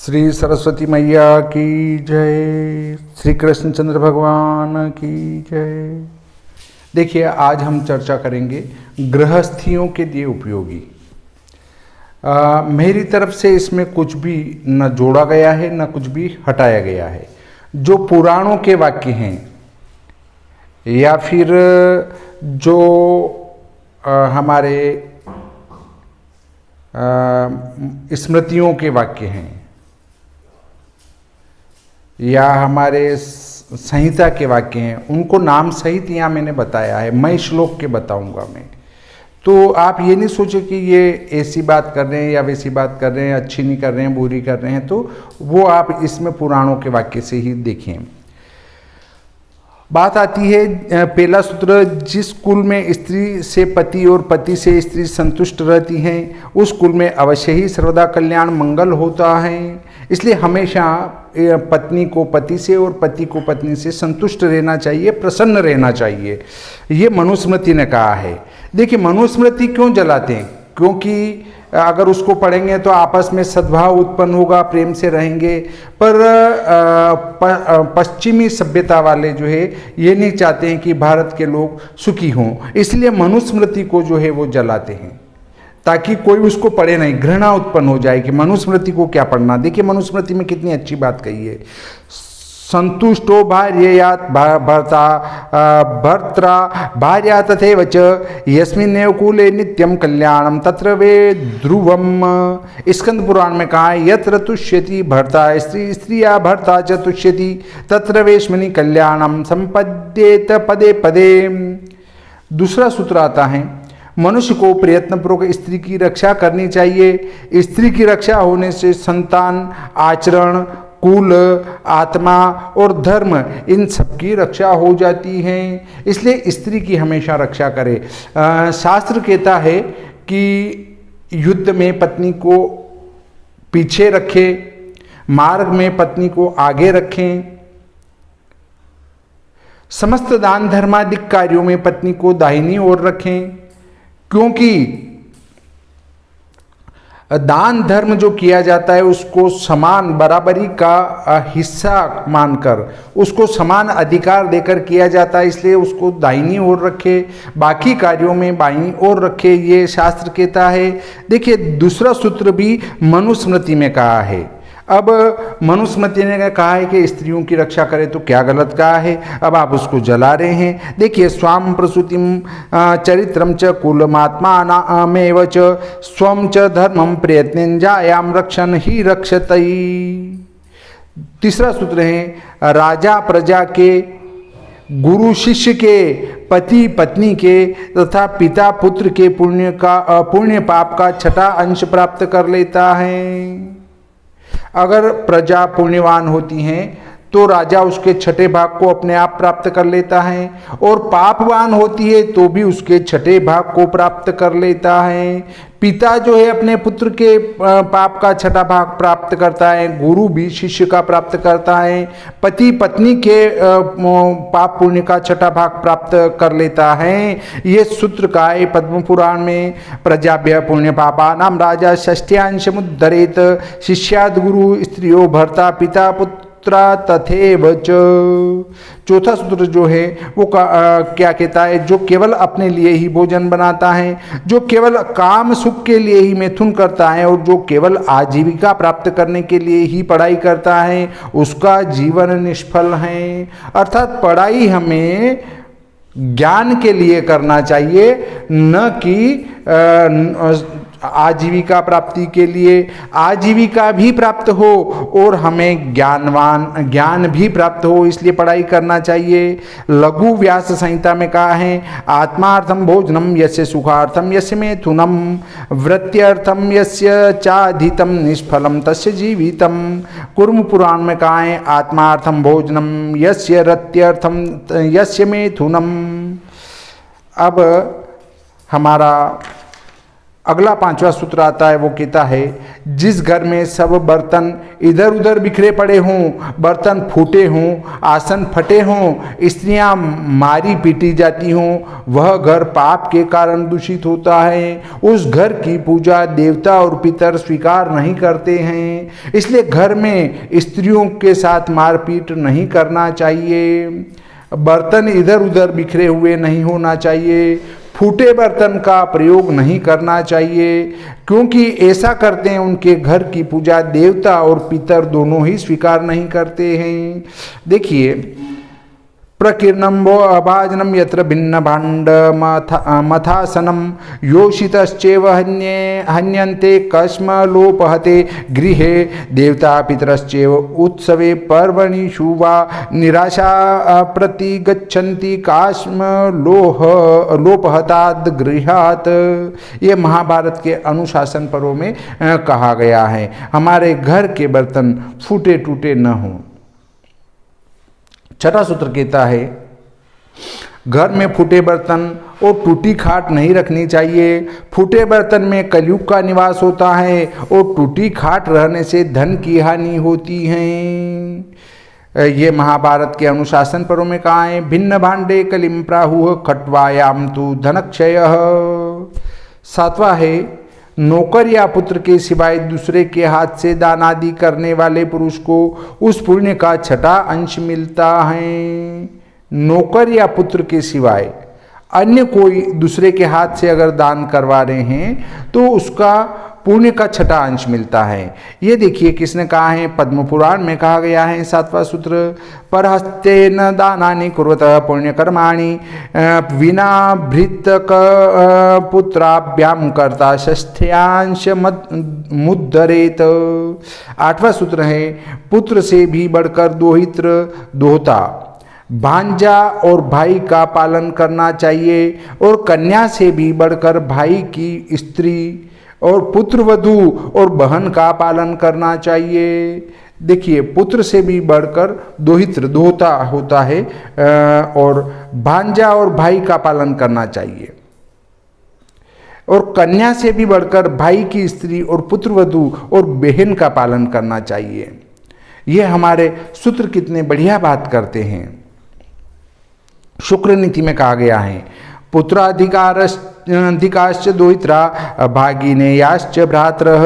श्री सरस्वती मैया की जय, श्री कृष्णचंद्र भगवान की जय। देखिए, आज हम चर्चा करेंगे गृहस्थियों के लिए उपयोगी। मेरी तरफ से इसमें कुछ भी न जोड़ा गया है न कुछ भी हटाया गया है। जो पुराणों के वाक्य हैं या फिर जो हमारे स्मृतियों के वाक्य हैं या हमारे संहिता के वाक्य हैं, उनको नाम सहित यहाँ मैंने बताया है। मैं श्लोक के बताऊंगा मैं। तो आप ये नहीं सोचे कि ये ऐसी बात कर रहे हैं या वैसी बात कर रहे हैं, अच्छी नहीं कर रहे हैं, बुरी कर रहे हैं, तो वो आप इसमें पुराणों के वाक्य से ही देखें। बात आती है पहला सूत्र, जिस कुल में स्त्री से पति और पति से स्त्री संतुष्ट रहती हैं, उस कुल में अवश्य ही सर्वदा कल्याण मंगल होता है। इसलिए हमेशा पत्नी को पति से और पति को पत्नी से संतुष्ट रहना चाहिए, प्रसन्न रहना चाहिए। ये मनुस्मृति ने कहा है। देखिए, मनुस्मृति क्यों जलाते हैं? क्योंकि अगर उसको पढ़ेंगे तो आपस में सद्भाव उत्पन्न होगा, प्रेम से रहेंगे। पर पश्चिमी सभ्यता वाले जो है ये नहीं चाहते हैं कि भारत के लोग सुखी हों, इसलिए मनुस्मृति को जो है वो जलाते हैं ताकि कोई उसको पढ़े नहीं, घृणा उत्पन्न हो जाए कि मनुस्मृति को क्या पढ़ना। देखिए, मनुस्मृति में कितनी अच्छी बात कही है। संतुष्टो भार्यया भर्त्रा भार्या तथैव च यस्मिन्नेव कुले नित्यं कल्याणं तत्र वे ध्रुवम्। स्कंद पुराण में कहा है, यत्र तुष्यति भर्ता स्त्री स्त्रिया भर्ता च तुष्यति तत्र वेश्मनि कल्याणं संपद्येत पदे पदे। दूसरा सूत्र आता है, मनुष्य को प्रयत्नपूर्वक स्त्री की रक्षा करनी चाहिए। स्त्री की रक्षा होने से संतान, आचरण, कुल, आत्मा और धर्म, इन सब की रक्षा हो जाती है। इसलिए स्त्री की हमेशा रक्षा करे। शास्त्र कहता है कि युद्ध में पत्नी को पीछे रखे, मार्ग में पत्नी को आगे रखें, समस्त दान धर्मादिक कार्यों में पत्नी को दाहिनी ओर रखें। क्योंकि दान धर्म जो किया जाता है उसको समान बराबरी का हिस्सा मानकर उसको समान अधिकार देकर किया जाता है, इसलिए उसको दाहिनी ओर रखे, बाकी कार्यों में बाईं ओर रखे, ये शास्त्र कहता है। देखिए, दूसरा सूत्र भी मनुस्मृति में कहा है। अब मनुस्मृति ने कहा है कि स्त्रियों की रक्षा करें, तो क्या गलत कहा है? अब आप उसको जला रहे हैं। देखिए, स्वाम प्रसूतिम चरित्रम च कुलमात्मानामेव च स्वम च धर्मम प्रयत्नेंजायाम रक्षण ही रक्षतई। तीसरा सूत्र है, राजा प्रजा के, गुरु शिष्य के, पति पत्नी के तथा पिता पुत्र के पुण्य पाप का छठा अंश प्राप्त कर लेता है। अगर प्रजा पुण्यवान होती हैं तो राजा उसके छठे भाग को अपने आप प्राप्त कर लेता है, और पापवान होती है तो भी उसके छठे भाग को प्राप्त कर लेता है। पिता जो है अपने पुत्र के पाप का छठा भाग प्राप्त करता है, गुरु भी शिष्य का प्राप्त करता है, पति पत्नी के पाप पुण्य का छठा भाग प्राप्त कर लेता है। ये सूत्र का है पद्म पुराण में, प्रजाभ्य पुण्य पापा नाम राजा षष्ट्यांश मुद्धरेत शिष्याद गुरु स्त्रियो भर्ता पिता पुत्र तथैव च। चौथा सूत्र जो है वो क्या कहता है, जो केवल अपने लिए ही भोजन बनाता है, जो केवल काम सुख के लिए ही मैथुन करता है और जो केवल आजीविका प्राप्त करने के लिए ही पढ़ाई करता है, उसका जीवन निष्फल है। अर्थात पढ़ाई हमें ज्ञान के लिए करना चाहिए, न कि आजीविका प्राप्ति के लिए। आजीविका भी प्राप्त हो और हमें ज्ञान भी प्राप्त हो, इसलिए पढ़ाई करना चाहिए। लघु व्यास संहिता में कहा है, आत्मार्थम भोजनम यस्य सुखार्थम यस्य मैथुनम वृत्त्यर्थम यस्य चाधितम निष्फलम तस्य जीवितम। कुर्म पुराण में कहा है, आत्मार्थम भोजनम यस्य रत्यर्थम यस्य मैथुनम। अब हमारा अगला 5वां सूत्र आता है, वो कहता है जिस घर में सब बर्तन इधर उधर बिखरे पड़े हों, बर्तन फूटे हों, आसन फटे हों, स्त्रियां मारी पीटी जाती हों, वह घर पाप के कारण दूषित होता है। उस घर की पूजा देवता और पितर स्वीकार नहीं करते हैं। इसलिए घर में स्त्रियों के साथ मारपीट नहीं करना चाहिए। बर्तन इधर उधर बिखरे हुए नहीं होना चाहिए। फूटे बर्तन का प्रयोग नहीं करना चाहिए, क्योंकि ऐसा करते हैं उनके घर की पूजा देवता और पितर दोनों ही स्वीकार नहीं करते हैं। देखिए, प्रकीर्णम वो अभाजनम यत्र भिन्न भाण्ड मथासनम योषितश्चैव हन्यन्ते कस्म लोपहते गृहे देवता पितरश्चैव उत्सवे पर्वणिषु वा निराशा प्रतिगच्छन्ति कास्म लोपहताद् गृहात्। ये महाभारत के अनुशासन पर्व में कहा गया है। हमारे घर के बर्तन फूटे टूटे न हों। छठा सूत्र कहता है घर में फूटे बर्तन और टूटी खाट नहीं रखनी चाहिए। फूटे बर्तन में कलयुग का निवास होता है और टूटी खाट रहने से धन की हानि होती है। ये महाभारत के अनुशासन पर्व में कहा है। भिन्न भांडे कलिम प्राहुः खट्वायाम तु धनक्षय। 7वां है नौकर या पुत्र के सिवाय दूसरे के हाथ से दान आदि करने वाले पुरुष को उस पुण्य का छठा अंश मिलता है। नौकर या पुत्र के सिवाय अन्य कोई दूसरे के हाथ से अगर दान करवा रहे हैं तो उसका पुण्य का छठा अंश मिलता है। ये देखिए किसने कहा है, पद्म पुराण में कहा गया है। 7वां सूत्र परहस्तेन दानानि कुर्वतः पुण्यकर्माणि विना भृतक पुत्राभ्याम कर्ता षष्ठ्यांश मुद्धरेत। 8वां सूत्र है पुत्र से भी बढ़कर दोहित्र दोहता भांजा और भाई का पालन करना चाहिए, और कन्या से भी बढ़कर भाई की स्त्री और पुत्रवधू और बहन का पालन करना चाहिए। देखिए, पुत्र से भी बढ़कर दोहित्र दोहता होता है और भांजा और भाई का पालन करना चाहिए, और कन्या से भी बढ़कर भाई की स्त्री और पुत्रवधू और बहन का पालन करना चाहिए। ये हमारे सूत्र कितने बढ़िया बात करते हैं। शुक्र नीति में कहा गया है पुत्राधिकारश्च दोहित्रा भागिनेयाश्च भ्रातरः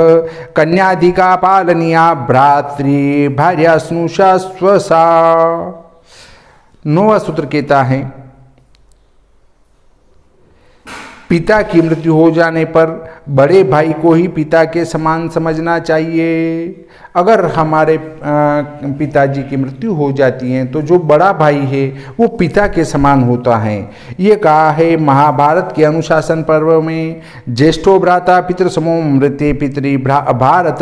कन्याधिका पालनीया भ्रातृ भार्या स्नुषा स्वसा। 9वां सूत्र कहता है पिता की मृत्यु हो जाने पर बड़े भाई को ही पिता के समान समझना चाहिए। अगर हमारे पिताजी की मृत्यु हो जाती है तो जो बड़ा भाई है वो पिता के समान होता है। ये कहा है महाभारत के अनुशासन पर्व में। ज्येष्ठो भ्राता पितृसमो मृते पितृ भारत।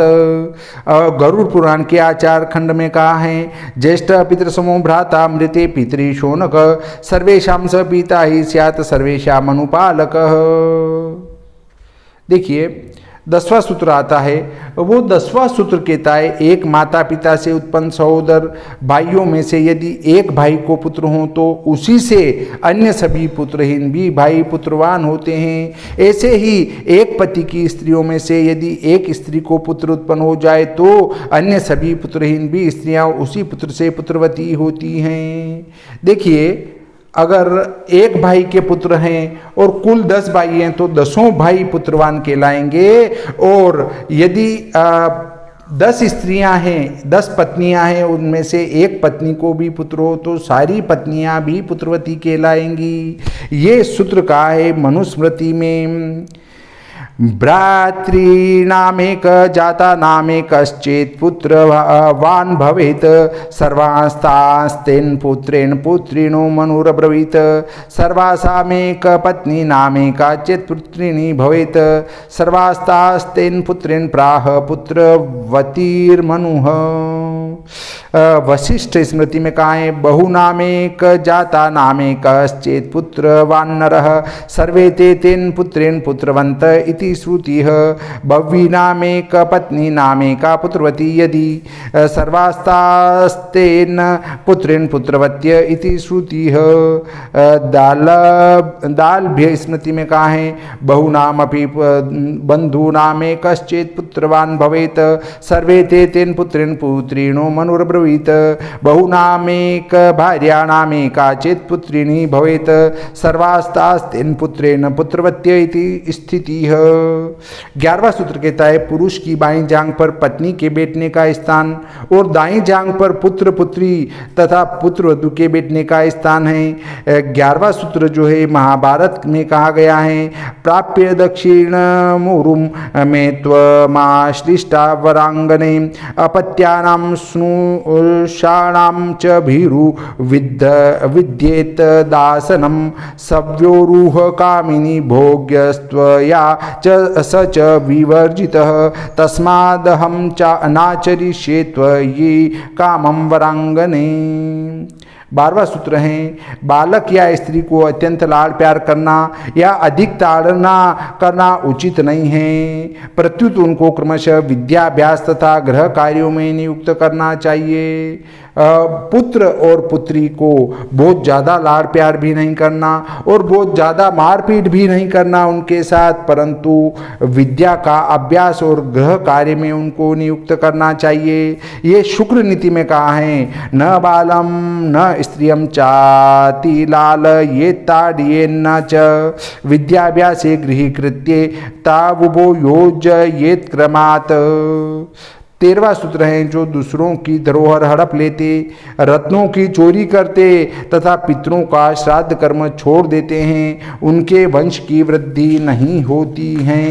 गरुड़ पुराण के आचार खंड में कहा है ज्येष्ठ पितृसमो भ्राता मृते पितृ शौनक सर्वेषां स पिता ही स्यात् सर्वेषाम् अनुपालकः। देखिए 10वां सूत्र आता है, वो 10वां सूत्र कहता है एक माता पिता से उत्पन्न सहोदर भाइयों में से यदि एक भाई को पुत्र हो तो उसी से अन्य सभी पुत्रहीन भी भाई पुत्रवान होते हैं। ऐसे ही एक पति की स्त्रियों में से यदि एक स्त्री को पुत्र उत्पन्न हो जाए तो अन्य सभी पुत्रहीन भी स्त्रियां उसी पुत्र से पुत्रवती होती हैं। देखिए, अगर एक भाई के पुत्र हैं और कुल 10 भाई हैं तो 10 भाई पुत्रवान कहलाएंगे, और यदि 10 स्त्रियां हैं 10 पत्नियां हैं उनमें से एक पत्नी को भी पुत्र हो तो सारी पत्नियां भी पुत्रवती कहलाएंगी। ये सूत्र का है मनुस्मृति में। भ्रातॄणामेक जाता नामेकश्चेत् पुत्रवान् भवेत् सर्वास्तास्तेन पुत्रेण पुत्रिणो मनुरब्रवीत् सर्वासामेक पत्नी नामेका चेत् पुत्रिणी भवेत् सर्वास्तास्तेन पुत्रेण प्राह पुत्रवतीर्मनुः। वशिष्ठ स्मृति में कहा है बहुनामेक जाता नामेकश्चेत् पुत्रवान्नरः सर्वे ते तेन पुत्रेण पुत्रवन्त इति श्रुतिः बह्वी नामेक पत्नी नामेका पुत्रवती यदि सर्वास्तास्तेन पुत्रेण पुत्रवत्य इति श्रुतिः दालभ्य स्मृति में कहा है बहुनामपि बन्धूनामेकश्चेत् पुत्रवान् भवेत् सर्वे ते तेन पुत्रेण पुत्रिणो मनुर्ब्रवीत बहुनामेक भार्याणामेका चेत् पुत्रिणी भवेत् सर्वास्तास्तेन पुत्रेण पुत्रवत्य इति स्थितिः। 11वां सूत्र कहता है पुरुष की बाईं जांघ पर पत्नी के बैठने का स्थान और दाईं जांघ पर पुत्र पुत्री तथा पुत्र वधू के बैठने का स्थान है। 11वां सूत्र जो है महाभारत में कहा गया है प्राप्य दक्षिण मुरुम में त्वमाश्लिष्टा वरांगने अपत्यानां स्नुषाणां च भीरु विद्येत दासनम सव्योरुह कामिनी भोग्यस्त्वया च स च विवर्जितः तस्मादहं च नाचरिष्ये त्वयि कामं वरांगने। 12वां सूत्र है बालक या स्त्री को अत्यंत लाड़ प्यार करना या अधिक ताड़ना करना उचित नहीं है, प्रत्युत उनको क्रमशः विद्याभ्यास तथा गृह कार्यों में नियुक्त करना चाहिए। पुत्र और पुत्री को बहुत ज़्यादा लाड़ प्यार भी नहीं करना और बहुत ज़्यादा मारपीट भी नहीं करना उनके साथ, परंतु विद्या का अभ्यास और गृह कार्य में उनको नियुक्त करना चाहिए। ये शुक्र नीति में कहा है न बालम न स्त्रियम चाति लाल ये ताड़िये न च विद्याभ्यासे गृहीकृत्ये तावुभो योजयेत् क्रमात्। 13वां सूत्र है जो दूसरों की धरोहर हड़प लेते, रत्नों की चोरी करते तथा पितरों का श्राद्ध कर्म छोड़ देते हैं उनके वंश की वृद्धि नहीं होती है।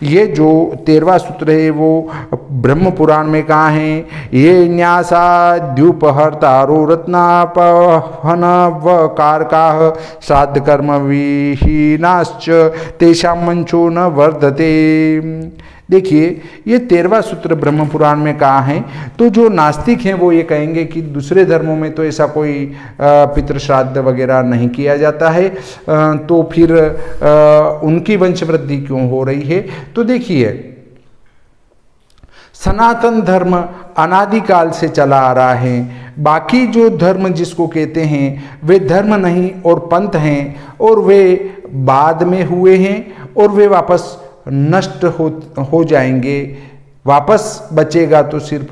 ये जो 13वां सूत्र है वो ब्रह्म पुराण में कहा है ये न्यासाद्युपहर्तारो रत्नापहन व कारकाः श्राद्ध कर्म विहीनाश्च तेषां वंशो न वर्धते। देखिए ये 13वां सूत्र ब्रह्म पुराण में कहा है, तो जो नास्तिक हैं वो ये कहेंगे कि दूसरे धर्मों में तो ऐसा कोई पितृश्राद्ध वगैरह नहीं किया जाता है, तो फिर उनकी वंशवृद्धि क्यों हो रही है। तो देखिए सनातन धर्म अनादिकाल से चला आ रहा है, बाकी जो धर्म जिसको कहते हैं वे धर्म नहीं और पंथ हैं और वे बाद में हुए हैं और वे वापस नष्ट हो जाएंगे। वापस बचेगा तो सिर्फ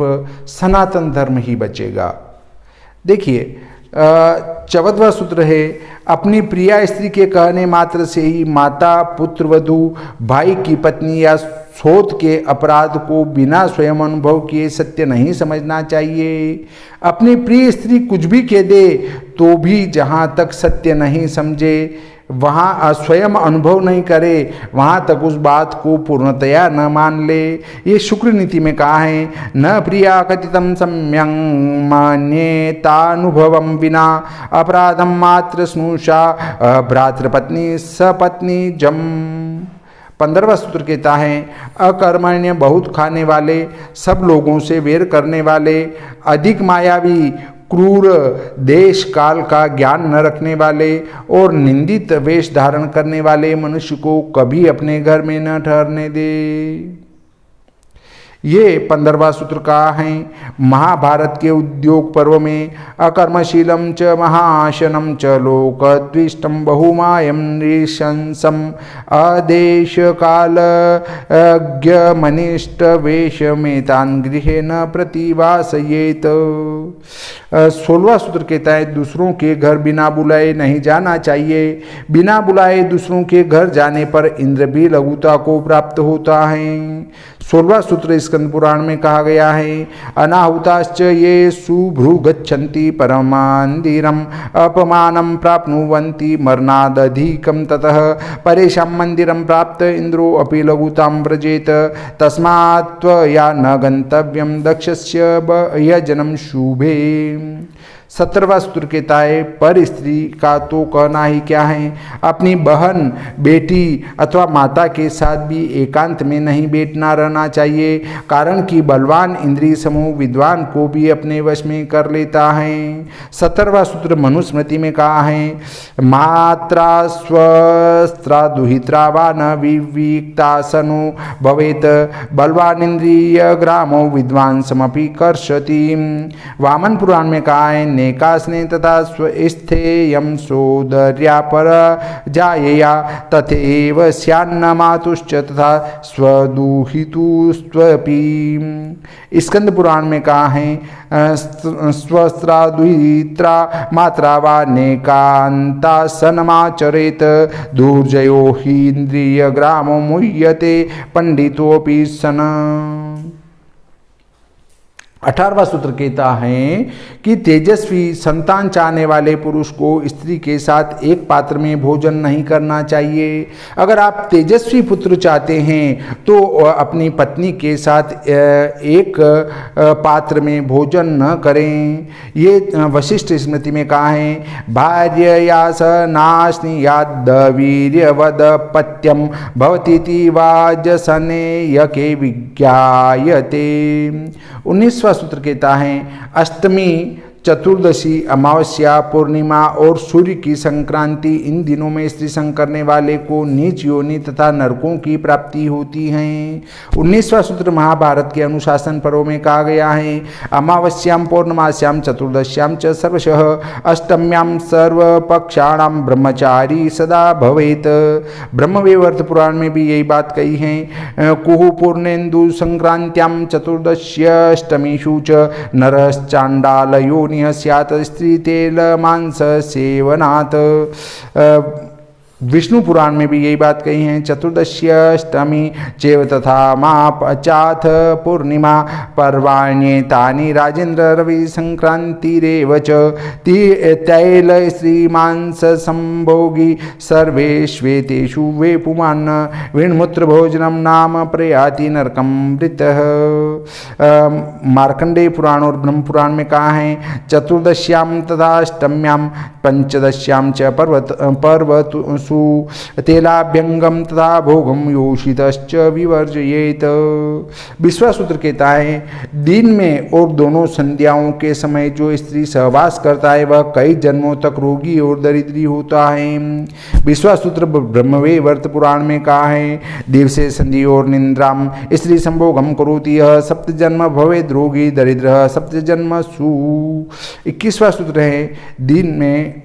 सनातन धर्म ही बचेगा। देखिए 14वां सूत्र है अपनी प्रिया स्त्री के कहने मात्र से ही माता पुत्र वधू भाई की पत्नी या सोत के अपराध को बिना स्वयं अनुभव किए सत्य नहीं समझना चाहिए। अपनी प्रिय स्त्री कुछ भी कह दे तो भी जहाँ तक सत्य नहीं समझे वहाँ स्वयं अनुभव नहीं करे वहाँ तक उस बात को पूर्णतया न मान ले। ये शुक्र नीति में कहा है न प्रिया कथितम सम्यं मान्येतानुभवं विना अपराधम मात्र स्नुषा भ्रातृपत्नी सपत्नी जम। 15वां सूत्र कहता है अकर्मण्य बहुत खाने वाले, सब लोगों से वेर करने वाले, अधिक मायावी, क्रूर, देश काल का ज्ञान न रखने वाले और निंदित वेश धारण करने वाले मनुष्य को कभी अपने घर में न ठहरने दे। ये 15वां सूत्र का है महाभारत के उद्योग पर्व में अकर्मशीलम च महाशनम च लोकद्विष्टम बहुमायम नृशंसम आदेश काल अज्ञमनिष्ठ वेश मेतान गृहे न प्रतिवासयेत। 16वां सूत्र कहता है दूसरों के घर बिना बुलाए नहीं जाना चाहिए। बिना बुलाए दूसरों के घर जाने पर इंद्र भी लघुता को प्राप्त होता है। 16वां सूत्र स्कंद पुराण में कहा गया है अनाहुताश्च ये सुभ्रु गच्छन्ति परमान्दिरम अपमानम प्राप्नुवन्ति मरणादधिकम ततः परेशां मंदिरम प्राप्त इंद्रो अपि लघुतां व्रजेत तस्मात् त्वया न गन्तव्यं दक्षस्य यजनं शुभे। 17वां सूत्र कहता है पर स्त्री का तो कहना ही क्या है, अपनी बहन, बेटी अथवा माता के साथ भी एकांत में नहीं बैठना रहना चाहिए, कारण कि बलवान इंद्रिय समूह विद्वान को भी अपने वश में कर लेता है। 17वां सूत्र मनुस्मृति में कहा है, मात्रा स्वस्त्रा दुहित्रा वा न विविक्तासनो भवेत बलवान इंद्रिय ग्रामो विद्वान समपि कर्षति। वामन पुराण में कहा है, नेकासने तथा स्वस्थेयम सोदर्या पर जायया तथैव स्यान्न मातुश्च तथा स्वदुहितुस्त्वपि। स्कंद पुराण में कहा है, स्वस्त्रा दुहित्रा मात्रा वा नेकांता सनमाचरेत दुर्जयो हि इंद्रिय ग्रामो मुह्यते पंडितोपि सन। 18वां सूत्र कहता है कि तेजस्वी संतान चाहने वाले पुरुष को स्त्री के साथ एक पात्र में भोजन नहीं करना चाहिए। अगर आप तेजस्वी पुत्र चाहते हैं तो अपनी पत्नी के साथ एक पात्र में भोजन न करें। ये वशिष्ठ स्मृति में कहा है, भार्यया स नाश्नियाद वीर्यवद पत्यम भवतीति वाजसने यके विज्ञायते। 19वां सूत्र कहता है, अष्टमी, चतुर्दशी, अमावस्या, पूर्णिमा और सूर्य की संक्रांति इन दिनों में स्त्री संग करने वाले को नीच योनि तथा नरकों की प्राप्ति होती है। 19वां सूत्र महाभारत के अनुशासन पर्व में कहा गया है, अमावस्याम पौर्णमास्याम चतुर्दश्याम च सर्वशः अष्टम्याम सर्वपक्षाणाम ब्रह्मचारी सदा भवेत। ब्रह्मवैवर्त पुराण में भी यही बात कही है, कुहु पूर्णेन्दु संक्रांत्याम चतुर्दश्यष्टमीषु च नरश्चांडालयोनि स्यात् स्त्री तेल मांस सेवनात्। विष्णु पुराण में भी यही बात कही है, चतुर्दश्यष्टमी चैव तथा माप अचाथ पूर्णिमा पर्वाण्येतानि राजेन्द्र रवि संक्रांतिरेव च तैल स्त्री मांस संभोगी सर्वेष्वेतेषु वे पुमान् विण्मुत्र भोजनम नाम प्रयाति नरकम वृतः। मार्कंडेय पुराण और ब्रह्म पुराण में कहा है, चतुर्दश्याम तथा अष्टम्याम पंचदश्याम च पर्वत तेलाभ्यंगम तथा भोगम योषितश्च विवर्जयेत। 20वां सूत्र कहता है, दिन में और दोनों संध्याओं के समय जो स्त्री सहवास करता है वह कई जन्मों तक रोगी और दरिद्री होता है। 20वां सूत्र ब्रह्मवैवर्त पुराण में कहा है, दिवसे संधि और निंद्राम स्त्री संभोगम करोति सप्त जन्म भवेद रोगी दरिद्र सप्त जन्म सु। 21वां सूत्र है, दिन में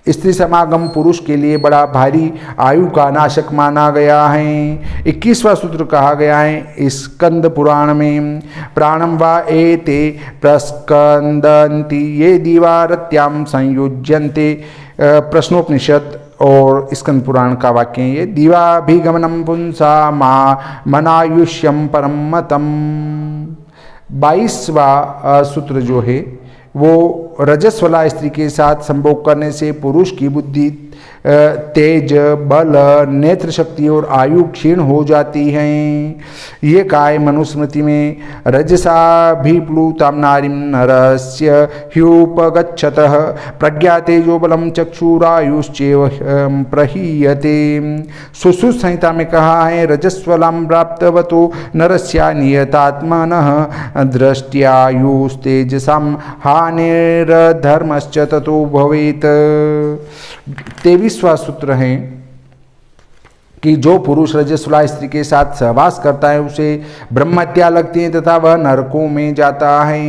स्त्री समागम पुरुष के लिए बड़ा भारी आयु का नाशक माना गया है। 21वां सूत्र कहा गया है, स्कंद पुराण में, प्राणम वा एते प्रस्कंदन्ति ये दीवारत्याम संयुज्यन्ते। प्रश्नोपनिषद और स्कंद पुराण का वाक्य है ये, दीवाभिगमनम पुंसा मनायुष्यम परम मतम। 22वां सूत्र जो है वो रजस्वला स्त्री के साथ संभोग करने से पुरुष की बुद्धि, तेज, बल, नेत्र शक्ति और आयु क्षीण हो जाती हैं। ये काय मनुस्मृति में, रजसाभिप्लुतां नारीं नरस्य ह्युपगच्छतः प्रज्ञा तेजो बलम चक्षुरायुश्चैव प्रहीयते। सुश्रुत संहिता में कहा है, रजस्वलां प्राप्तवतो नरस्या नियतात्मनः दृष्ट्यायुस्तेजसां हानिर्धर्मश्च ततो भवेत्। 23वां सूत्र है कि जो पुरुष रजस्वला स्त्री के साथ सहवास करता है उसे ब्रह्महत्या लगती है तथा वह नरकों में जाता है।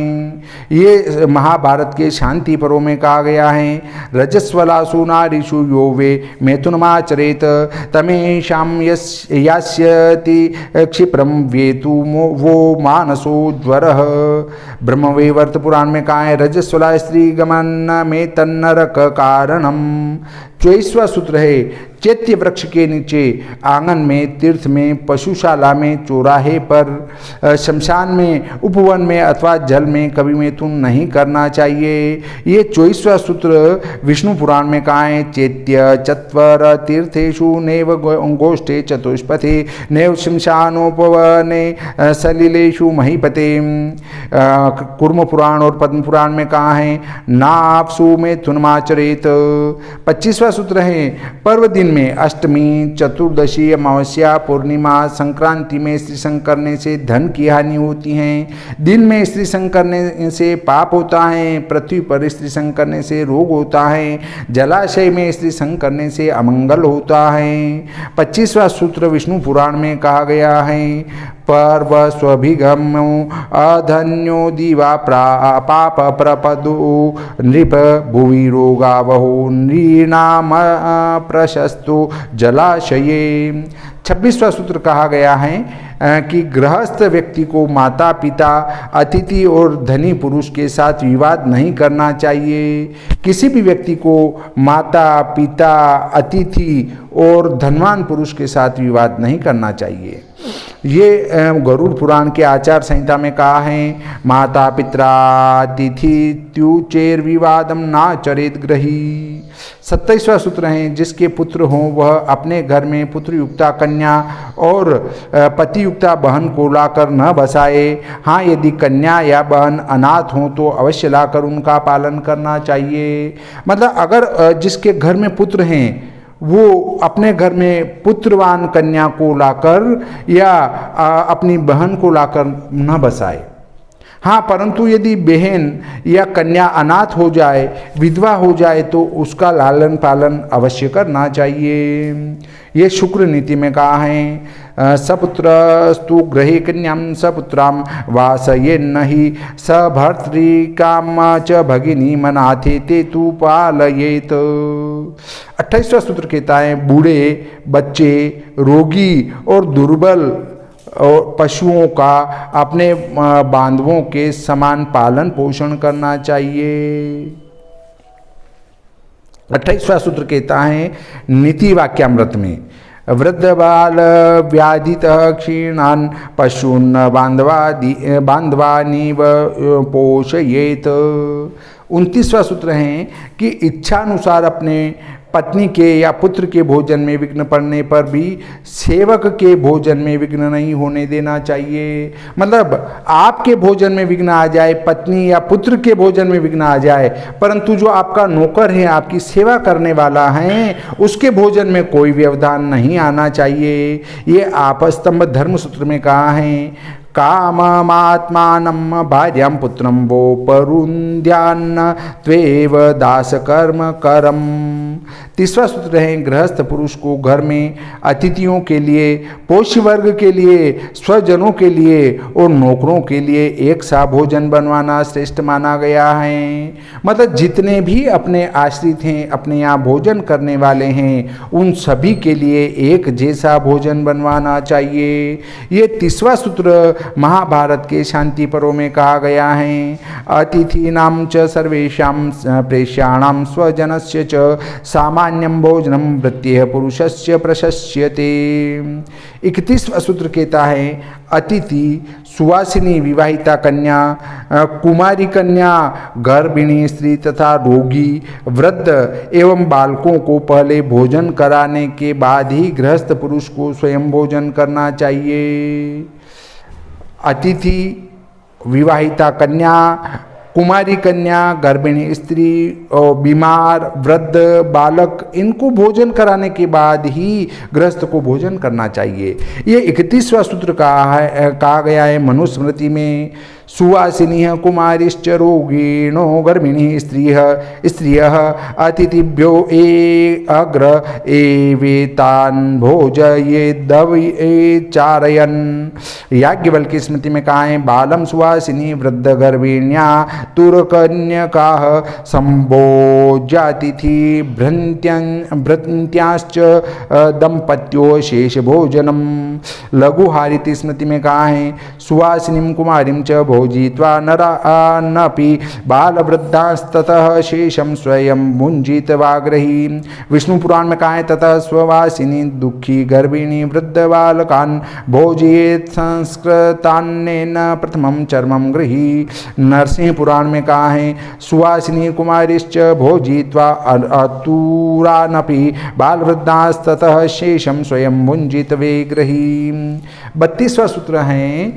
ये महाभारत के शांति पर्व में कहा गया है, रजस्वलासु नारीषु यो वे मैथुनमाचरेत तमेषां यास्यति क्षिप्रम वेतु वो मानसो ज्वरः। ब्रह्मवैवर्त पुराण में कहा है, रजस्वला स्त्री गमन में तन्नरक कारणम 24वां सूत्र है, चैत्य वृक्ष के नीचे, आंगन में, तीर्थ में, पशुशाला में, चौराहे पर, शमशान में, उपवन में अथवा जल में कभी मैथुन नहीं करना चाहिए। ये 24वां सूत्र विष्णु पुराण में कहा है, चैत्य चत्वर तीर्थेषु नैव गोष्ठे चतुष्पथे नैव शमशानोपवने सलिलेषु महीपते। कूर्म पुराण और पद्म पुराण में कहा है, नाप्सु मैथुनमाचरेत। 25वां सूत्र है, पर्व दिन में, अष्टमी, चतुर्दशी, अमावस्या, पूर्णिमा, संक्रांति में स्त्री संग करने से धन की हानि होती है। दिन में स्त्री संग करने से पाप होता है। पृथ्वी पर स्त्री संग करने से रोग होता है। जलाशय में स्त्री संग करने से अमंगल होता है। 25वां सूत्र विष्णु पुराण में कहा गया है, पर्व स्वभिगमो अधन्यो दिवा पाप प्रपदो नृप भुवि रोगावहो नृणाम प्रशस्तो जलाशये। 26वां सूत्र कहा गया है कि गृहस्थ व्यक्ति को माता पिता, अतिथि और धनी पुरुष के साथ विवाद नहीं करना चाहिए। किसी भी व्यक्ति को माता पिता, अतिथि और धनवान पुरुष के साथ विवाद नहीं करना चाहिए। ये गरुड़ पुराण के आचार संहिता में कहा है, माता पित्रा अतिथि त्युचेर विवादम नाचरेत ग्रही। 27वां सूत्र है, जिसके पुत्र हों वह अपने घर में पुत्रयुक्ता कन्या और पतियुक्ता बहन को लाकर न बसाए। हाँ, यदि कन्या या बहन अनाथ हों तो अवश्य लाकर उनका पालन करना चाहिए। मतलब अगर जिसके घर में पुत्र हैं वो अपने घर में पुत्रवान कन्या को लाकर या अपनी बहन को लाकर न बसाए। हाँ, परंतु यदि बहन या कन्या अनाथ हो जाए, विधवा हो जाए तो उसका लालन पालन अवश्य करना चाहिए। ये शुक्र नीति में कहा है, सपुत्रस्तु गृहे कन्यां सपुत्रां वासयेन्न हि सभर्तृकां च भगिनी मनाथे ते तु पालयेत। 28वां सूत्र कहता है, बूढ़े, बच्चे, रोगी और दुर्बल और पशुओं का अपने बांधवों के समान पालन पोषण करना चाहिए। 28वां सूत्र कहता है, नीति वाक्यामृत में, वृद्ध बाल व्याधित क्षीणान पशून बांधवानीव पोषयेत। 29वां सूत्र है कि इच्छानुसार अपने पत्नी के या पुत्र के भोजन में विघ्न पड़ने पर भी सेवक के भोजन में विघ्न नहीं होने देना चाहिए। मतलब आपके भोजन में विघ्न आ जाए, पत्नी या पुत्र के भोजन में विघ्न आ जाए, परंतु जो आपका नौकर है, आपकी सेवा करने वाला है, उसके भोजन में कोई व्यवधान नहीं आना चाहिए। ये आपस्तंभ धर्म सूत्र में कहा है, काममात्मानं भार्यां पुत्रं वो परुन्द्यान्न त्वेव दासकर्म करम। 30वां सूत्र है, गृहस्थ पुरुष को घर में अतिथियों के लिए, पोष्य वर्ग के लिए, स्वजनों के लिए और नौकरों के लिए एक सा भोजन बनवाना श्रेष्ठ माना गया है। मतलब जितने भी अपने आश्रित हैं, अपने यहाँ भोजन करने वाले हैं, उन सभी के लिए एक जैसा भोजन बनवाना चाहिए। ये 30वां सूत्र महाभारत के शांति पर्व में कहा गया है, अतिथीनां च सर्वेषां प्रेष्याणां स्वजनस्य च सामान्यं भोजनं वृत्त्यः पुरुषस्य प्रशस्यते। 31वां सूत्र कहता है, अतिथि, सुवासिनी, विवाहिता कन्या, कुमारी कन्या, गर्भिणी स्त्री तथा रोगी, वृद्ध एवं बालकों को पहले भोजन कराने के बाद ही गृहस्थ पुरुष को स्वयं भोजन करना चाहिए। अतिथि, विवाहिता कन्या, कुमारी कन्या, गर्भिणी स्त्री और बीमार, वृद्ध, बालक, इनको भोजन कराने के बाद ही गृहस्थ को भोजन करना चाहिए। ये 31वां सूत्र कहा गया है मनुस्मृति में, सुवासिनी कुमारिश्च रोगिणो गर्भिणी स्त्रियः अतिथिभ्यो अग्र एवेतान् भोजयेदवये चारयन्। याज्ञवल्क्य स्मृति में कहा है, बालम सुवासिनी वृद्ध गर्भिण्या तुरकन्यकाः संभोज्यातिथि भृत्यांश्च दंपत्यो शेष भोजनम। लघु हारिति स्मृति में कहा है, सुवासिनीं कुमारीं च भोजित्वा नरानपि बालवृद्धास्ततः शेषम स्वयं भुंजित वाग्रही। विष्णु पुराण में कहा है ततः स्ववासिनी दुखी गर्भिणी वृद्ध बालकान भोजयेत संस्कृतान्नेन प्रथमं चर्मं गृही। नरसिंह पुराण में कहा है सुवासिनी कुमारिश्च भोजित्वा अतुरानपि बालवृद्धास्ततः शेषम स्वयं भुंजित वेग्रही। 32वां सूत्र है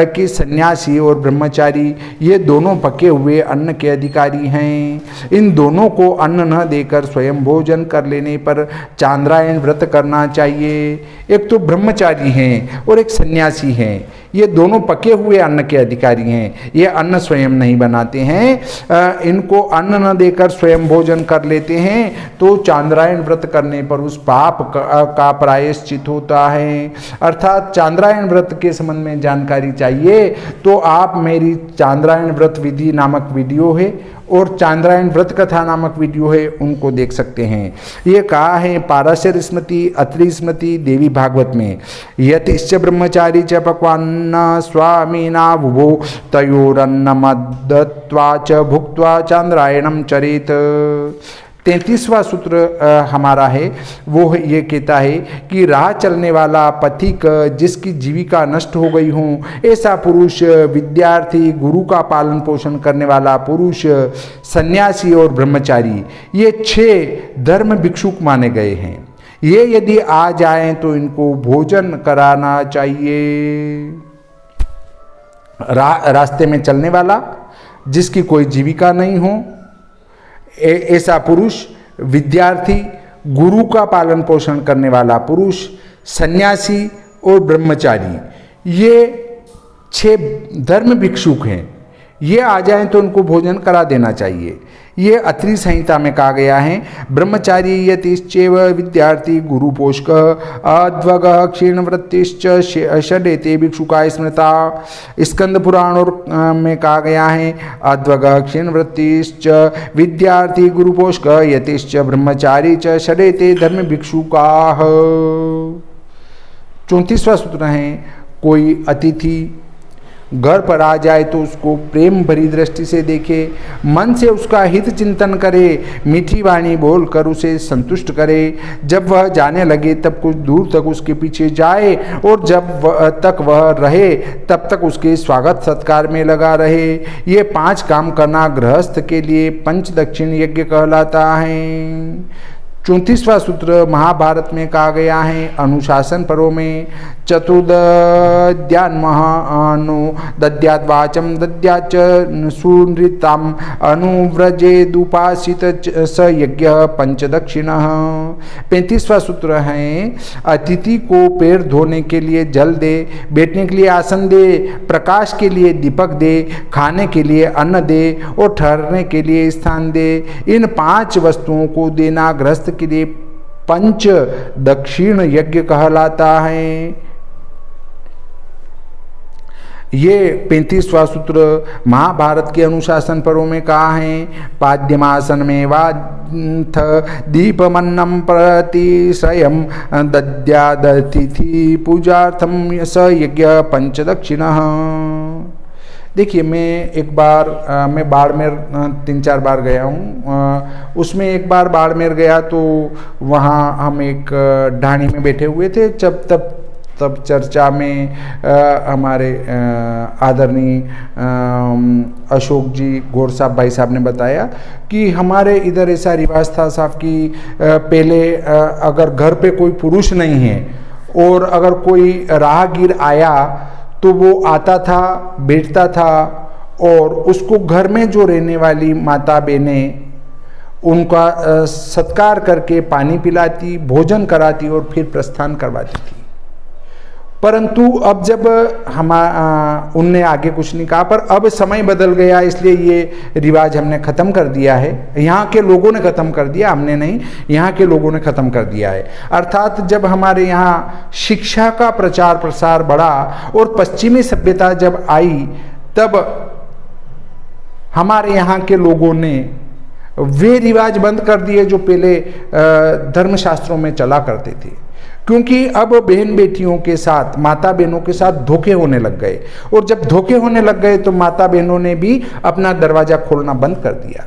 कि सन्यासी और ब्रह्मचारी ये दोनों पके हुए अन्न के अधिकारी हैं। इन दोनों को अन्न न देकर स्वयं भोजन कर लेने पर चांद्रायण व्रत करना चाहिए। एक तो ब्रह्मचारी हैं और एक सन्यासी हैं, ये दोनों पके हुए अन्न के अधिकारी हैं। ये अन्न स्वयं नहीं बनाते हैं, इनको अन्न न देकर स्वयं भोजन कर लेते हैं तो चांद्रायण व्रत करने पर उस पाप का प्रायश्चित होता है। अर्थात चांद्रायण व्रत के संबंध में जानकारी चाहिए तो आप मेरी चांद्रायण व्रत विधि नामक वीडियो है और चांद्रायण व्रत कथा नामक वीडियो है, उनको देख सकते हैं। ये कहा है पाराशर स्मृति अत्रि स्मृति देवी भागवत में, यतिश्च ब्रह्मचारी च पक्वान्न स्वामीना भुवो तयोरन्नमदत्वा च भुक्त्वा चांद्रायणम चरेत। 33वां सूत्र हमारा है वो ये कहता है कि राह चलने वाला पथिक जिसकी जीविका नष्ट हो गई हो, ऐसा पुरुष विद्यार्थी, गुरु का पालन पोषण करने वाला पुरुष, सन्यासी और ब्रह्मचारी, ये 6 धर्म भिक्षुक माने गए हैं। ये यदि आ जाएं तो इनको भोजन कराना चाहिए। रास्ते में चलने वाला जिसकी कोई जीविका नहीं हो, ऐसा पुरुष, विद्यार्थी, गुरु का पालन पोषण करने वाला पुरुष, सन्यासी और ब्रह्मचारी, ये 6 धर्म भिक्षुक हैं। ये आ जाएं तो उनको भोजन करा देना चाहिए। ये अत्रि संहिता में कहा गया है ब्रह्मचारी यतिश्चैव विद्यार्थी गुरुपोषक अध्वग क्षीणवृत्तिश्च षडेते भिक्षुका स्मृता। स्कंद पुराण और में कहा गया है अध्वग क्षीणवृत्तिश्च विद्यार्थी गुरुपोषक यतिश्च ब्रह्मचारी च षडेते धर्म भिक्षुका। 34वां सूत्र है कोई अतिथि घर पर आ जाए तो उसको प्रेम भरी दृष्टि से देखे, मन से उसका हित चिंतन करे, मीठी वाणी बोलकर उसे संतुष्ट करे। जब वह जाने लगे तब कुछ दूर तक उसके पीछे जाए और जब तक वह रहे तब तक उसके स्वागत सत्कार में लगा रहे। ये 5 काम करना गृहस्थ के लिए पंचदक्षिण यज्ञ कहलाता है। 34वां सूत्र महाभारत में कहा गया है अनुशासन पर्व में चतुर्दध्यान्महानु दद्याद्वाचम दद्याच सुनृताम अनुव्रजेदुपासित स यज्ञ पंचदक्षिणः। 35वां सूत्र है अतिथि को पैर धोने के लिए जल दे, बैठने के लिए आसन दे, प्रकाश के लिए दीपक दे, खाने के लिए अन्न दे और ठहरने के लिए स्थान दे। इन 5 वस्तुओं को देना गृहस्थ के लिए पंच दक्षिण यज्ञ कहलाता है। ये 35वां सूत्र महाभारत के अनुशासन पर्व में कहा है पाद्यमासन में वाथ दीपमन्नम प्रतिश्रयम दद्यादतिथि पूजार्थम स यज्ञ पंचदक्षिणः। देखिए मैं बाड़मेर 3-4 बार गया हूँ। उसमें एक बार बाड़मेर गया तो वहाँ हम एक ढाणी में बैठे हुए थे। तब चर्चा में हमारे आदरणीय अशोक जी गौर साहब भाई साहब ने बताया कि हमारे इधर ऐसा रिवाज था साहब कि पहले अगर घर पे कोई पुरुष नहीं है और अगर कोई राहगीर आया तो वो आता था, बैठता था और उसको घर में जो रहने वाली माता बहनें उनका सत्कार करके पानी पिलाती, भोजन कराती और फिर प्रस्थान करवाती थी। परंतु अब जब उनने आगे कुछ नहीं कहा, पर अब समय बदल गया इसलिए ये रिवाज हमने ख़त्म कर दिया है। यहाँ के लोगों ने ख़त्म कर दिया, हमने नहीं, यहाँ के लोगों ने ख़त्म कर दिया है। अर्थात जब हमारे यहाँ शिक्षा का प्रचार प्रसार बढ़ा और पश्चिमी सभ्यता जब आई तब हमारे यहाँ के लोगों ने वे रिवाज बंद कर दिए जो पहले धर्मशास्त्रों में चला करते थे। क्योंकि अब बहन बेटियों के साथ, माता बहनों के साथ धोखे होने लग गए, और जब धोखे होने लग गए तो माता बहनों ने भी अपना दरवाजा खोलना बंद कर दिया।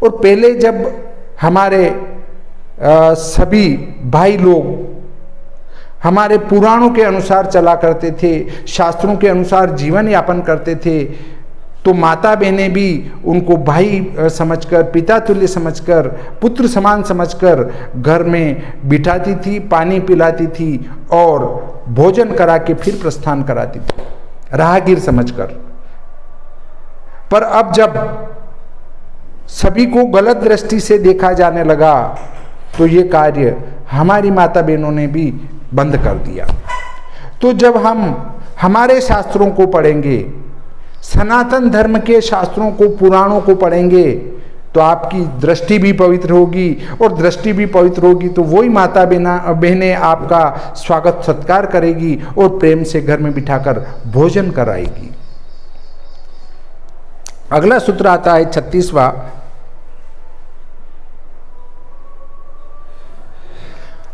और पहले जब हमारे सभी भाई लोग हमारे पुराणों के अनुसार चला करते थे, शास्त्रों के अनुसार जीवन यापन करते थे, तो माता बहनें भी उनको भाई समझकर, पिता तुल्य समझकर, पुत्र समान समझकर घर में बिठाती थी, पानी पिलाती थी और भोजन करा के फिर प्रस्थान कराती थी, राहगीर समझकर। पर अब जब सभी को गलत दृष्टि से देखा जाने लगा तो ये कार्य हमारी माता बहनों ने भी बंद कर दिया। तो जब हम हमारे शास्त्रों को पढ़ेंगे, सनातन धर्म के शास्त्रों को, पुराणों को पढ़ेंगे, तो आपकी दृष्टि भी पवित्र होगी, और दृष्टि भी पवित्र होगी तो वही माता बहनें आपका स्वागत सत्कार करेगी और प्रेम से घर में बिठाकर भोजन कराएगी। अगला सूत्र आता है 36वां।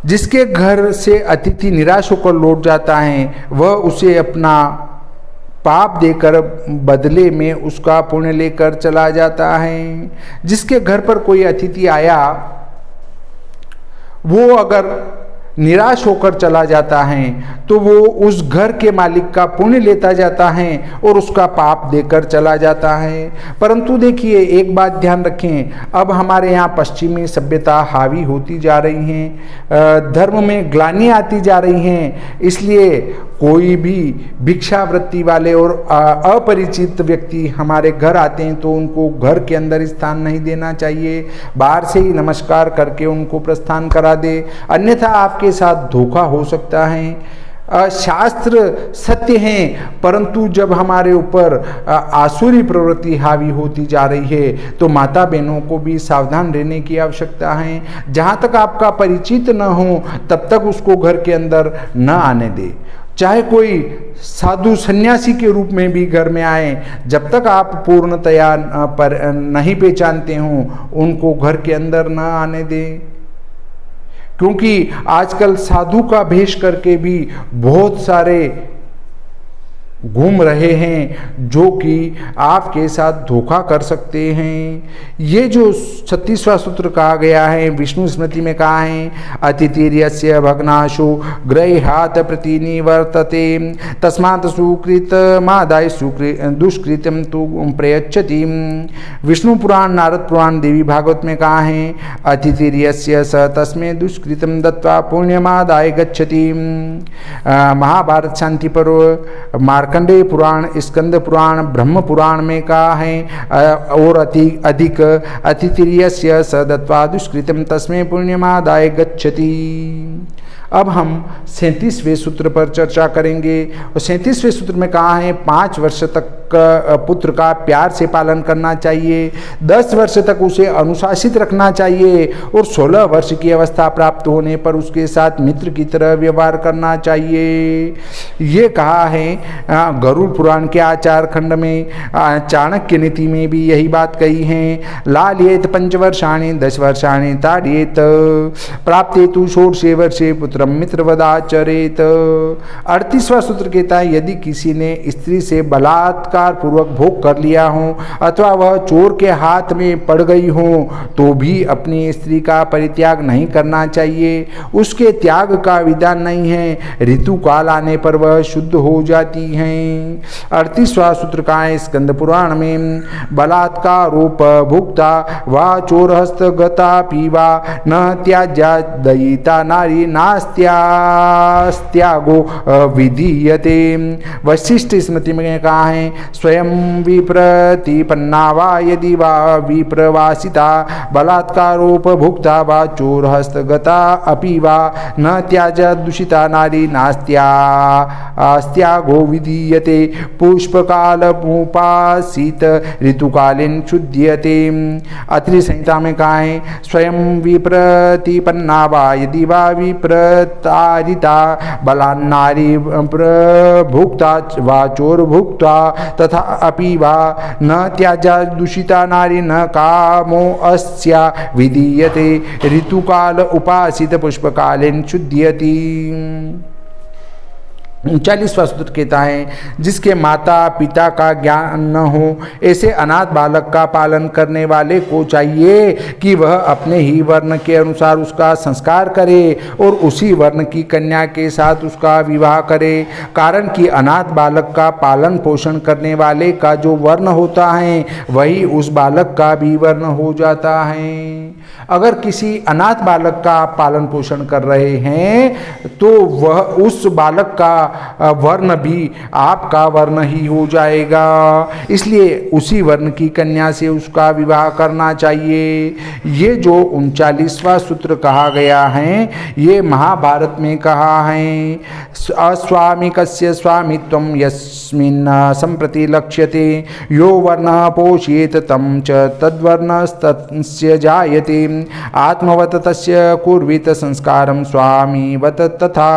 जिसके घर से अतिथि निराश होकर लौट जाता है वह उसे अपना पाप देकर बदले में उसका पुण्य लेकर चला जाता है। जिसके घर पर कोई अतिथि आया वो अगर निराश होकर चला जाता है तो वो उस घर के मालिक का पुण्य लेता जाता है और उसका पाप देकर चला जाता है। परंतु देखिए, एक बात ध्यान रखें, अब हमारे यहाँ पश्चिमी सभ्यता हावी होती जा रही हैं, धर्म में ग्लानि आती जा रही हैं, इसलिए कोई भी भिक्षावृत्ति वाले और अपरिचित व्यक्ति हमारे घर आते हैं तो उनको घर के अंदर स्थान नहीं देना चाहिए, बाहर से ही नमस्कार करके उनको प्रस्थान करा दे, अन्यथा आपके साथ धोखा हो सकता है। शास्त्र सत्य हैं, परंतु जब हमारे ऊपर आसुरी प्रवृत्ति हावी होती जा रही है तो माता बहनों को भी सावधान रहने की आवश्यकता है। जहाँ तक आपका परिचित न हो तब तक उसको घर के अंदर न आने दे, चाहे कोई साधु सन्यासी के रूप में भी घर में आए, जब तक आप पूर्णतया पर नहीं पहचानते हो उनको घर के अंदर न आने दें। क्योंकि आजकल साधु का भेष करके भी बहुत सारे घूम रहे हैं जो कि आपके साथ धोखा कर सकते हैं। ये जो 36वां सूत्र कहा गया है, विष्णु स्मृति में कहा है, अतिथिर्यस्य भग्नाशु गृहात् प्रतिनिवर्तते तस्मात् सुकृत मादाय दुष्कृतम तु प्रयच्छति। विष्णु पुराण, नारद पुराण, देवी भागवत में कहा है, अतिथिर्यस्य स तस्मै दुष्कृतम दत्वा पुण्यमादाय गच्छति। महाभारत शांति पर्व, मार्कंडेय पुराण, स्कंद पुराण, ब्रह्म पुराण में कहा है, और अधिक अतिथिर्यस्य स दत्वा दुष्कृतम तस्मै पुण्यमादाय गच्छति। अब हम 37वें सूत्र पर चर्चा करेंगे। और 37वें सूत्र में कहा है 5 वर्ष तक पुत्र का प्यार से पालन करना चाहिए, 10 वर्ष तक उसे अनुशासित रखना चाहिए और 16 वर्ष की अवस्था प्राप्त होने पर उसके साथ मित्र की तरह व्यवहार करना चाहिए। ये कहा है गरुड़ पुराण के आचार खंड में, चाणक्य नीति में भी यही बात कही है। लाल्येत 5 वर्षाणि 10 वर्षाणि ताड्येत प्राप्तेतु षोडशे वर्षे पुत्रम मित्रवदाचरेत। 38वां सूत्र कहता है, यदि किसी ने स्त्री से बलात्कार पूर्वक भोग कर लिया हो अथवा वह चोर के हाथ में पड़ गई हो तो भी अपनी स्त्री का परित्याग नहीं करना चाहिए। उसके त्याग का विधान नहीं है, ऋतु काल आने पर वह शुद्ध हो जाती हैं। 38वां सूत्र का है स्कंद पुराण में, बलात्कारोप भुक्ता वा चोरहस्त गता पीवा न त्याज्या दयिता नारी नास्त्यागो विधीयते। वशिष्ठ स्मृति में कहा है, स्वयं विप्रतिपन्ना वा यदि वा विप्रवासिता बलात्कारोपभुक्ता वा चोरहस्तगता अपि वा न त्याज्या दूषिता नारी नास्त्यागो विधीयते। पुष्पकालमुपासित ऋतुकालीन शुद्ध्यते। अत्रि संहिता में कहा है, स्वयं विप्रतिपन्ना वा यदि वा विप्रतिपन्ना तारिता बलान्नारी प्रभुक्ता वा चोरभुक्ता तथा अपि वा न त्याजा दूषिता नारी न कामो अस्या विधीयते ऋतुकाल उपासित पुष्पकालीन शुद्ध्यति। 39वां सूत्र कहता है जिसके माता पिता का ज्ञान न हो ऐसे अनाथ बालक का पालन करने वाले को चाहिए कि वह अपने ही वर्ण के अनुसार उसका संस्कार करे और उसी वर्ण की कन्या के साथ उसका विवाह करे। कारण कि अनाथ बालक का पालन पोषण करने वाले का जो वर्ण होता है वही उस बालक का भी वर्ण हो जाता है। अगर किसी अनाथ बालक का पालन पोषण कर रहे हैं तो वह उस बालक का वर्ण भी आपका वर्ण ही हो जाएगा, इसलिए उसी वर्ण की कन्या से उसका विवाह करना चाहिए। ये जो 39वां सूत्र कहा गया है ये महाभारत में कहा है। अस्वामिकस्य स्वामित्वं यस्मिन् संप्रति लक्ष्यते यो वर्णः पोषयेत तं च तद्वर्णस्तस्य जायते आत्मवत तस्य कुर्वीत संस्कारं स्वामीवत तथा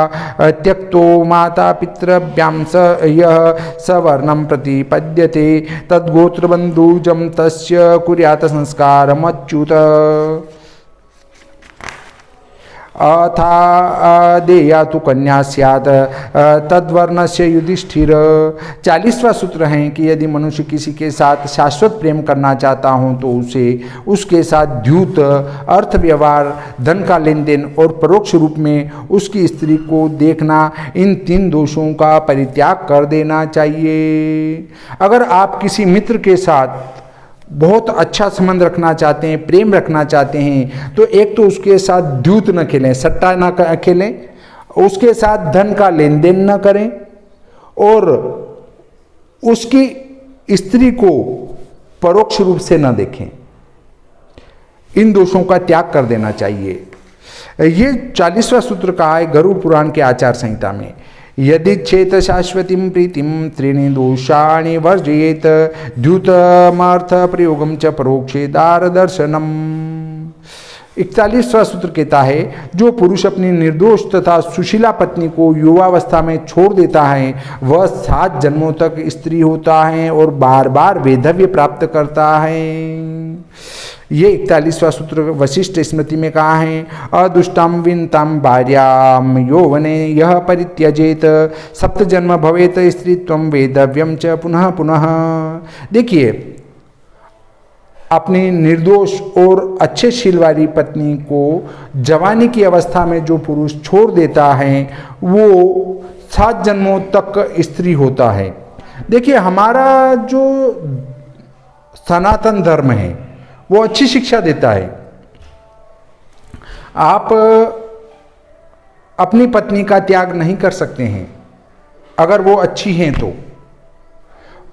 त्यक्तो माता पितृभ्यां स यः सवर्णं प्रतिपद्यते तद्गोत्रबन्धुजं तस्य कुर्यात् संस्कारमच्युत। अथा देया तो कन्या स्यात् तद्वर्ण से युधिष्ठिर। 40वां सूत्र है कि यदि मनुष्य किसी के साथ शाश्वत प्रेम करना चाहता हो तो उसे उसके साथ द्यूत अर्थ व्यवहार धन का लेन देन और परोक्ष रूप में उसकी स्त्री को देखना इन 3 दोषों का परित्याग कर देना चाहिए। अगर आप किसी मित्र के साथ बहुत अच्छा संबंध रखना चाहते हैं, प्रेम रखना चाहते हैं तो एक तो उसके साथ द्यूत न खेलें, सट्टा न खेलें, उसके साथ धन का लेन देन न करें और उसकी स्त्री को परोक्ष रूप से न देखें। इन दोषों का त्याग कर देना चाहिए। ये 40वां सूत्र कहा है गरुड़ पुराण के आचार संहिता में। यदि चेत शाश्वतीं प्रीतिं त्रीणि दोषाणि वर्जयेत द्यूतमर्थ प्रयोगम च परोक्षे दार दर्शनम। 41वां सूत्र कहता है जो पुरुष अपनी निर्दोष तथा सुशीला पत्नी को युवावस्था में छोड़ देता है वह 7 जन्मों तक स्त्री होता है और बार बार वैधव्य प्राप्त करता है। ये 41वां सूत्र वशिष्ठ स्मृति में कहा है अदुष्टाम विनताम भार्याम यौवने यह परित्यजेत 7 जन्म भवेत स्त्रीत्वं वेदव्यम च पुनः पुनः। देखिए अपनी निर्दोष और अच्छे शील वाली पत्नी को जवानी की अवस्था में जो पुरुष छोड़ देता है वो 7 जन्मों तक स्त्री होता है। देखिए हमारा जो सनातन धर्म है वो अच्छी शिक्षा देता है। आप अपनी पत्नी का त्याग नहीं कर सकते हैं अगर वो अच्छी हैं तो,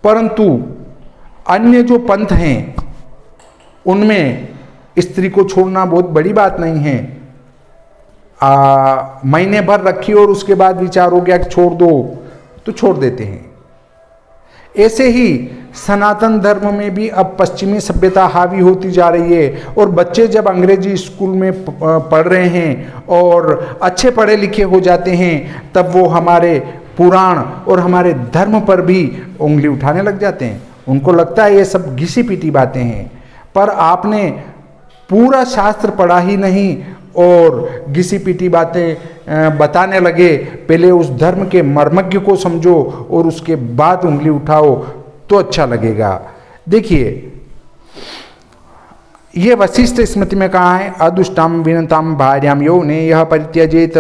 परंतु अन्य जो पंथ हैं उनमें स्त्री को छोड़ना बहुत बड़ी बात नहीं है। महीने भर रखी और उसके बाद विचार हो गया कि छोड़ दो तो छोड़ देते हैं। ऐसे ही सनातन धर्म में भी अब पश्चिमी सभ्यता हावी होती जा रही है और बच्चे जब अंग्रेजी स्कूल में पढ़ रहे हैं और अच्छे पढ़े लिखे हो जाते हैं तब वो हमारे पुराण और हमारे धर्म पर भी उंगली उठाने लग जाते हैं। उनको लगता है ये सब घिसी पीटी बातें हैं, पर आपने पूरा शास्त्र पढ़ा ही नहीं और घिसी पीटी बातें बताने लगे। पहले उस धर्म के मर्मज्ञ को समझो और उसके बाद उंगली उठाओ तो अच्छा लगेगा। देखिए ये वशिष्ठ स्मृति में कहा है अदुष्टाम विनताम भार्याम यौवने यह परित्यजेत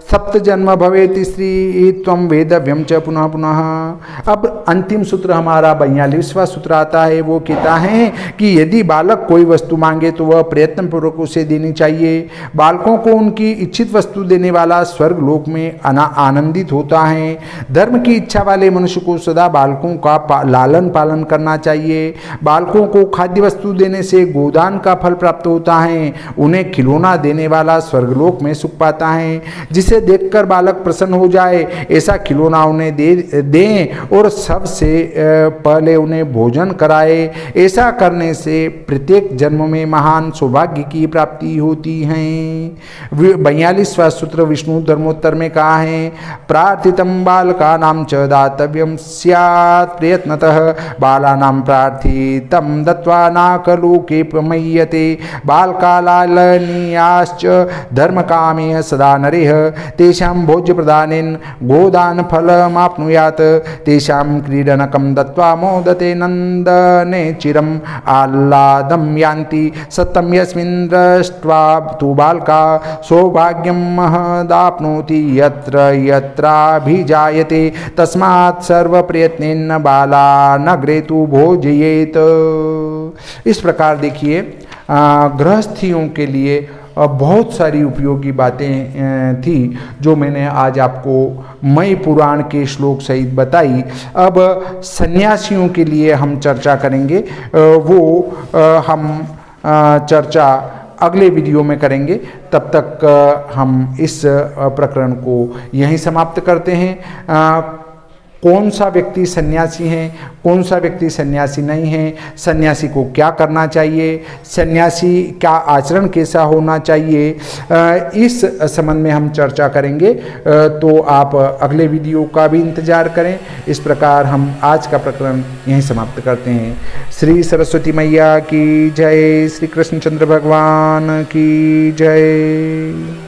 7 जन्म भवेत स्त्रीत्वं वेदव्यम च पुनः पुनः। अब अंतिम सूत्र हमारा 42वां सूत्र आता है। वो कहता है कि यदि बालक कोई वस्तु मांगे तो वह प्रयत्न पूर्वक उसे देनी चाहिए। बालकों को उनकी इच्छित वस्तु देने वाला स्वर्ग लोक में आनंदित होता है। धर्म की इच्छा वाले मनुष्य को सदा बालकों का लालन पालन करना चाहिए। बालकों को खाद्य वस्तु देने से, गोदान का फल प्राप्त होता है, उन्हें खिलौना देने वाला स्वर्गलोक में सुख पाता है। जिसे देखकर बालक प्रसन्न हो जाए ऐसा खिलौना उन्हें दें और सबसे पहले उन्हें भोजन कराए। ऐसा करने से प्रत्येक जन्म में महान सौभाग्य की प्राप्ति होती है। 42वां सूत्र विष्णु धर्मोत्तर में कहा है, प्रार्थितम बालकानां च दातव्यम स्यात् प्रयत्नतः बालानां प्रार्थितं दत्वा नाकलोके प्रमय्यते। बालकालालनीयाश्च धर्मकामे सदा नरेः तेषां भोज्यप्रदानेन गोदानफलमाप्नुयात्। तेषां क्रीडनकं दत्वा मोदते नन्दने चिरम् आह्लादं यान्ति। सत्यं यस्मिन् दृष्ट्वा तु बालका सौभाग्यं महदाप्नोति यत्र यत्राभिजायते। तस्मात् सर्वप्रयत्नेन बालानग्रे तु भोजयेत। इस प्रकार देखिए गृहस्थियों के लिए बहुत सारी उपयोगी बातें थी जो मैंने आज आपको मई पुराण के श्लोक सहित बताई। अब सन्यासियों के लिए हम चर्चा करेंगे, वो हम चर्चा अगले वीडियो में करेंगे। तब तक हम इस प्रकरण को यहीं समाप्त करते हैं। कौन सा व्यक्ति सन्यासी है, कौन सा व्यक्ति सन्यासी नहीं है, सन्यासी को क्या करना चाहिए, सन्यासी का आचरण कैसा होना चाहिए, इस संबंध में हम चर्चा करेंगे। तो आप अगले वीडियो का भी इंतजार करें। इस प्रकार हम आज का प्रकरण यहीं समाप्त करते हैं। श्री सरस्वती मैया की जय, श्री कृष्णचंद्र भगवान की जय।